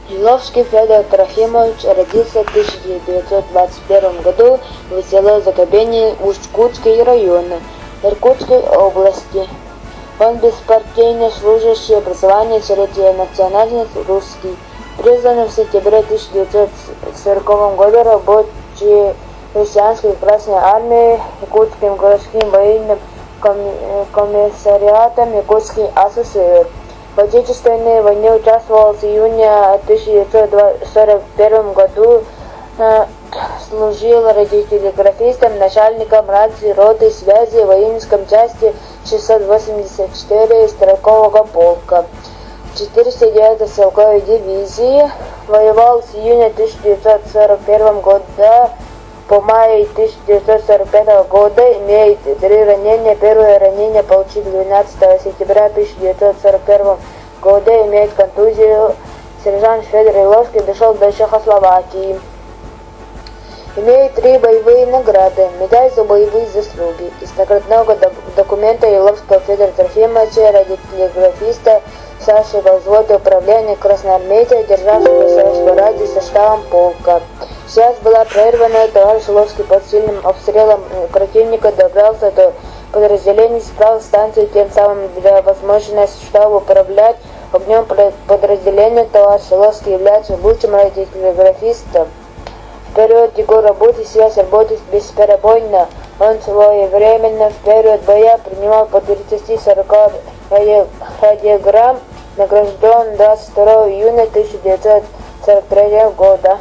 Еловский Федор Трофимович родился в 1921 году в селе Закобенье Усть-Кутский район Иркутской области. Он беспартийный служащий образования среди национальности русский. Призван в сентябре 1940 года рабочей христианской Красной армии, Якутским городским военным комиссариатом Якутской ССР. В Отечественной войне участвовал с июня 1941 году, служил радиотелеграфистом, начальником рации роты связи в воинском части 684 стрелкового полка 409 стрелковой дивизии, воевал с июня 1941 года по май 1945 года, имеет 3 ранения. Первое ранение получил 12 сентября 1941 года, имеет контузию. Сержант Федор Еловский дошел до Чехословакии. Имеет 3 боевые награды. Медаль за боевые заслуги. Из наградного документа Еловского Федора Трофимовича, радиотелеграфиста, старшего взвода управления красноармейца, державшегося в радио со штабом полка. Связь была прервана, товарищ Еловский под сильным обстрелом противника добрался до подразделений с правой станции, тем самым для возможности штаба управлять огнем подразделения. Товарищ Еловский является лучшим радиотелеграфистом. В период его работы связь работает бесперебойно. Он своевременно в период боя принимал по 30-40 радиограмм, награжден 22 июня 1943 года.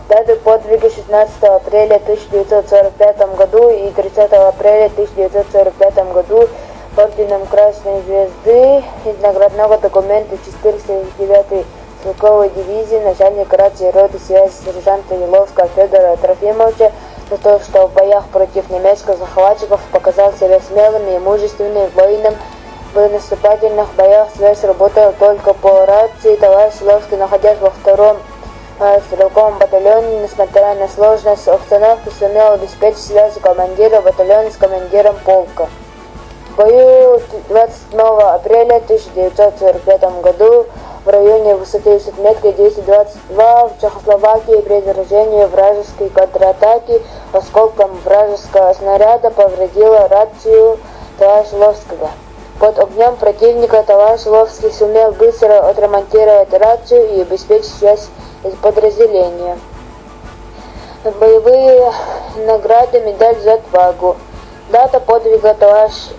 Даты подвига 16 апреля 1945 году и 30 апреля 1945 году орденом Красной Звезды из наградного документа 409 стрелковой дивизии начальник рации роты связи сержанта Еловского Федора Трофимовича за то, что в боях против немецких захватчиков показал себя смелым и мужественным воином. В наступательных боях связь работала только по рации. Товарищ Еловский, находясь во 2-м стрелковом батальоне, несмотря на сложность обстановки, сумел обеспечить связь командира батальона с командиром полка. В бою 27 апреля 1945 году в районе высоты метки 222 в Чехословакии при отражении вражеской контратаки осколком вражеского снаряда повредила рацию товарища Еловского. Под огнем противника товарищ Еловский сумел быстро отремонтировать рацию и обеспечить связь из подразделения. Боевые награды, медаль за отвагу. Дата подвига товарища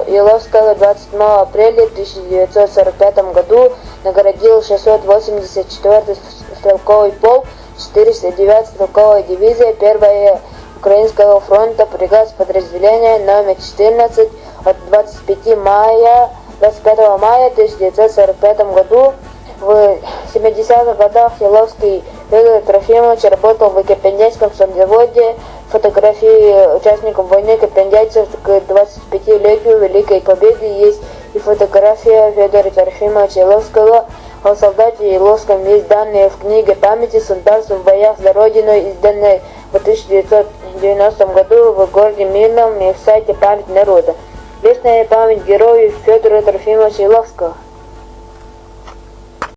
Еловского 27 апреля 1945 году наградил 684 стрелковый полк, 409 стрелковая дивизия 1-го Украинского фронта, приказ подразделения номер 14 от 25 мая 1945 году. В 70-х годах Еловский Федор Трофимович работал в Кипяндянском заводе фотографии участников войны кипяндянцев к 25-летию Великой Победы. Есть и фотография Федора Трофимовича Еловского. О солдате Еловском есть данные в книге памяти «Солдатство в боях за Родину», изданной в 1990 году в городе Мирном и в сайте «Память народа». Вечная память герою Федора Трофимовича Еловского.